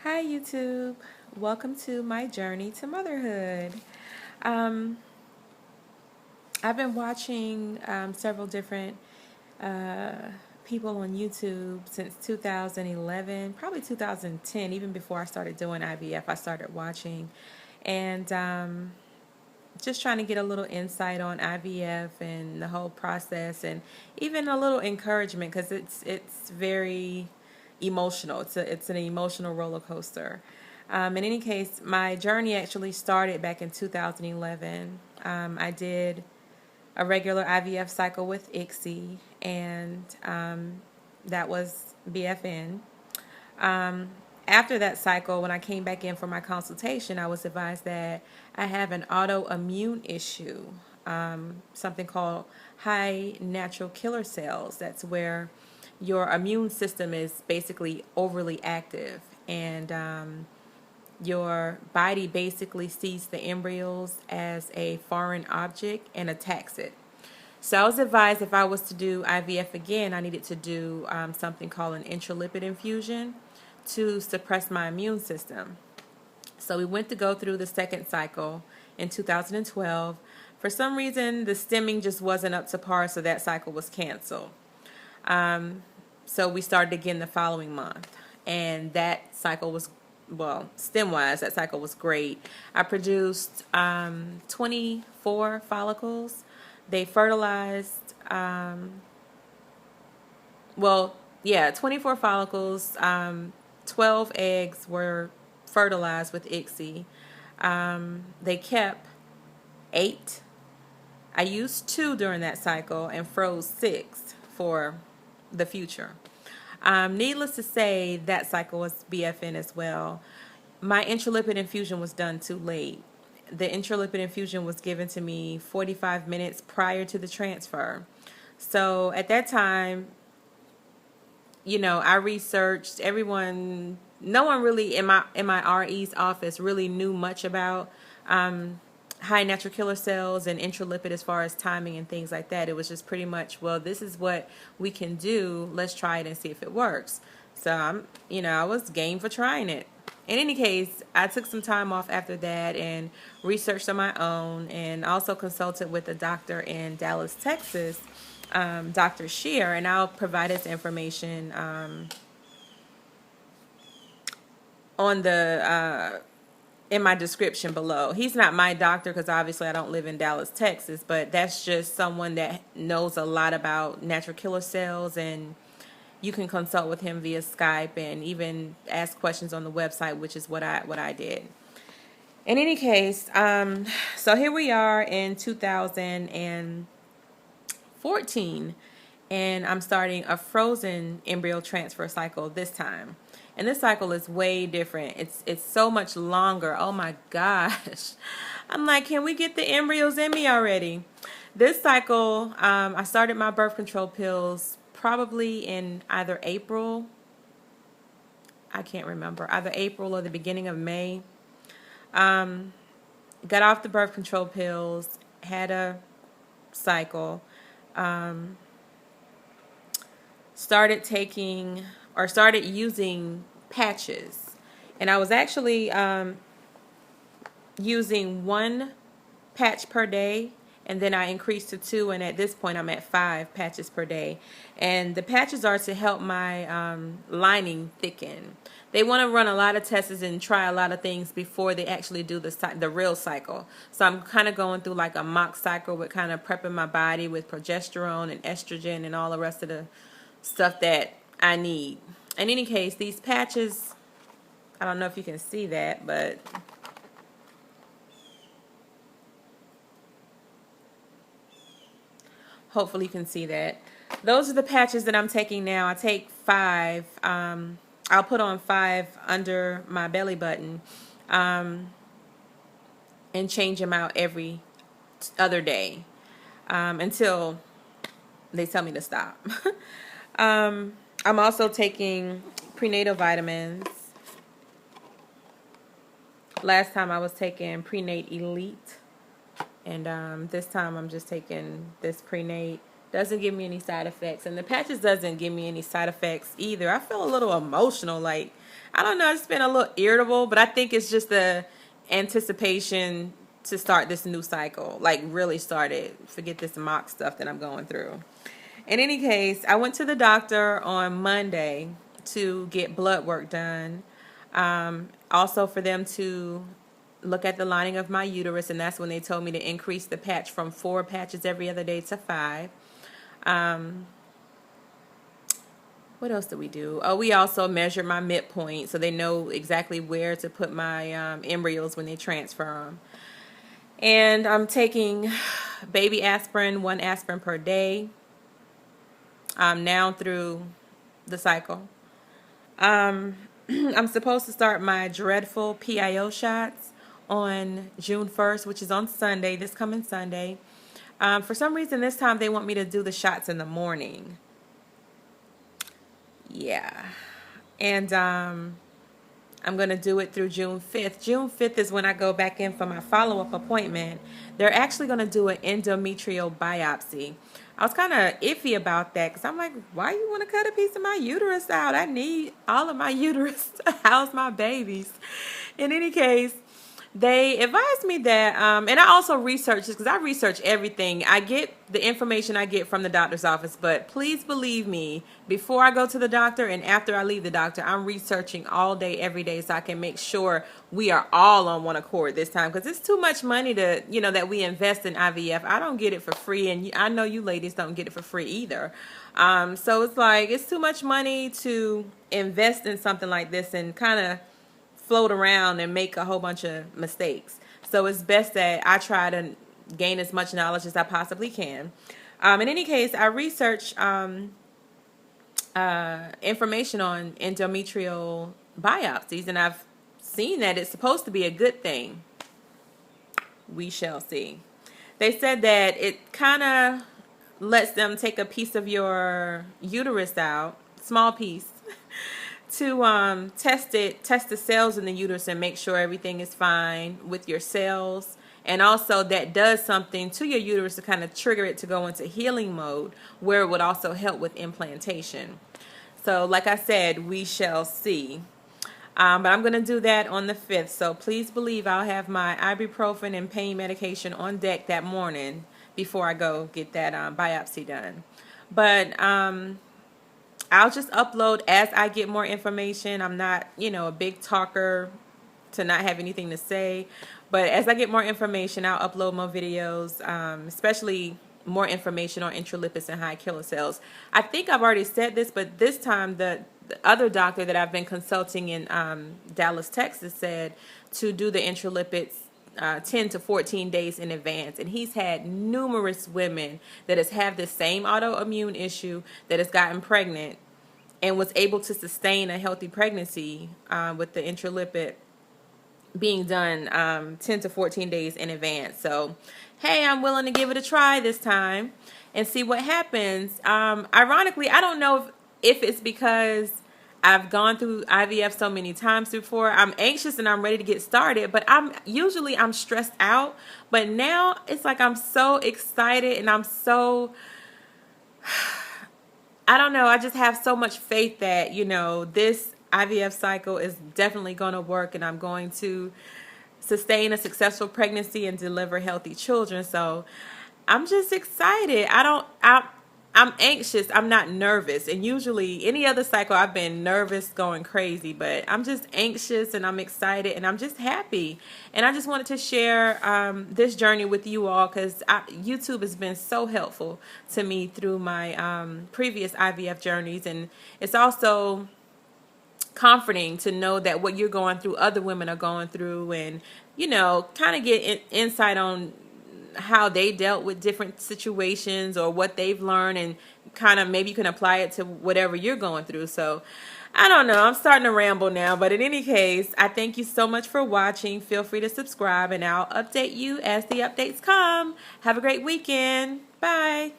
Hi YouTube, welcome to my journey to motherhood. Um, I've been watching several different people on YouTube since 2011, probably 2010, even before I started doing IVF. I started watching and just trying to get a little insight on IVF and the whole process, and even a little encouragement because it's very emotional. It's an emotional roller coaster. In any case, my journey actually started back in 2011. I did a regular IVF cycle with ICSI, and that was BFN. Um, After that cycle, when I came back in for my consultation, I was advised that I have an autoimmune issue, something called high natural killer cells. That's where your immune system is basically overly active, and your body basically sees the embryos as a foreign object and attacks it. So I was advised if I was to do IVF again, I needed to do something called an Intralipid infusion to suppress my immune system. So we went to go through the second cycle in 2012. For some reason, the stemming just wasn't up to par, so that cycle was canceled. So we started again the following month, and that cycle was, well, stem-wise, that cycle was great. I produced 24 follicles. They fertilized, 24 follicles. 12 eggs were fertilized with ICSI. They kept 8. I used 2 during that cycle and froze 6 for the future. Needless to say, that cycle was BFN as well. My intralipid infusion was done too late. The intralipid infusion was given to me 45 minutes prior to the transfer. So at that time, I researched everyone. No one really in my RE's office really knew much about high natural killer cells and intralipid as far as timing and things like that. It was just pretty much, well, this is what we can do. Let's try it and see if it works. So I was game for trying it. In any case, I took some time off after that and researched on my own, and also consulted with a doctor in Dallas, Texas, Dr. Shear, and I'll provide his information on the in my description below. He's not my doctor because obviously I don't live in Dallas, Texas, but that's just someone that knows a lot about natural killer cells, and you can consult with him via Skype and even ask questions on the website, which is what I did. In any case, so here we are in 2014, and I'm starting a frozen embryo transfer cycle this time. And this cycle is way different. It's so much longer. Oh my gosh. I'm like, can we get the embryos in me already? This cycle, I started my birth control pills probably in either April. I can't remember. Either April or the beginning of May. Got off the birth control pills, had a cycle, started using patches. And I was actually using 1 patch per day, and then I increased to 2, and at this point I'm at 5 patches per day. And the patches are to help my lining thicken. They want to run a lot of tests and try a lot of things before they actually do the real cycle. So I'm kind of going through like a mock cycle with kind of prepping my body with progesterone and estrogen and all the rest of the stuff that I need. In any case, these patches, I don't know if you can see that, but hopefully you can see that. Those are the patches that I'm taking now. I take 5. I'll put on 5 under my belly button and change them out every other day until they tell me to stop. I'm also taking prenatal vitamins. Last time I was taking Prenate Elite, and this time I'm just taking this Prenate Doesn't give me any side effects. And the patches doesn't give me any side effects either. I feel a little emotional. Like, I don't know. I've just been a little irritable. But I think it's just the anticipation to start this new cycle. Like, really started. Forget this mock stuff that I'm going through. In any case, I went to the doctor on Monday to get blood work done. Also for them to look at the lining of my uterus, and that's when they told me to increase the patch from 4 patches every other day to 5. What else did we do? Oh, we also measured my midpoint so they know exactly where to put my embryos when they transfer them. And I'm taking baby aspirin, 1 aspirin per day, now through the cycle. I'm supposed to start my dreadful PIO shots on June 1st, which is on Sunday, this coming Sunday. For some reason, this time they want me to do the shots in the morning. Yeah. And I'm going to do it through June 5th. June 5th is when I go back in for my follow-up appointment. They're actually going to do an endometrial biopsy. I was kind of iffy about that because I'm like, why you want to cut a piece of my uterus out? I need all of my uterus to house my babies. In any case, they advised me that, and I also researched this because I research everything. I get the information I get from the doctor's office, but please believe me, before I go to the doctor and after I leave the doctor, I'm researching all day, every day, so I can make sure we are all on one accord this time, because it's too much money to, that we invest in IVF. I don't get it for free, and I know you ladies don't get it for free either. So it's like, it's too much money to invest in something like this and kind of float around and make a whole bunch of mistakes. So it's best that I try to gain as much knowledge as I possibly can. In any case, I researched information on endometrial biopsies, and I've seen that it's supposed to be a good thing. We shall see. They said that it kind of lets them take a piece of your uterus out, small piece, to test the cells in the uterus and make sure everything is fine with your cells. And also that does something to your uterus to kind of trigger it to go into healing mode, where it would also help with implantation. So like I said, we shall see. But I'm going to do that on the 5th. So please believe I'll have my ibuprofen and pain medication on deck that morning before I go get that biopsy done. But I'll just upload as I get more information. I'm not, a big talker to not have anything to say. But as I get more information, I'll upload more videos, especially more information on intralipids and high killer cells. I think I've already said this, but this time the other doctor that I've been consulting in Dallas, Texas, said to do the intralipids 10 to 14 days in advance. And he's had numerous women that has had the same autoimmune issue, that has gotten pregnant and was able to sustain a healthy pregnancy with the intralipid being done 10 to 14 days in advance. So, hey, I'm willing to give it a try this time and see what happens. Ironically, I don't know if it's because I've gone through IVF so many times before. I'm anxious and I'm ready to get started, but I'm stressed out. But now it's like I'm so excited and I'm so, I don't know, I just have so much faith that, this IVF cycle is definitely going to work and I'm going to sustain a successful pregnancy and deliver healthy children. So I'm just excited. I'm anxious. I'm not nervous. And usually any other cycle I've been nervous, going crazy, but I'm just anxious and I'm excited and I'm just happy. And I just wanted to share this journey with you all because YouTube has been so helpful to me through my previous IVF journeys. And it's also comforting to know that what you're going through, other women are going through, and, kind of get insight on how they dealt with different situations or what they've learned, and kind of maybe you can apply it to whatever you're going through. So I don't know, I'm starting to ramble now, but in any case, I thank you so much for watching. Feel free to subscribe and I'll update you as the updates come. Have a great weekend. Bye.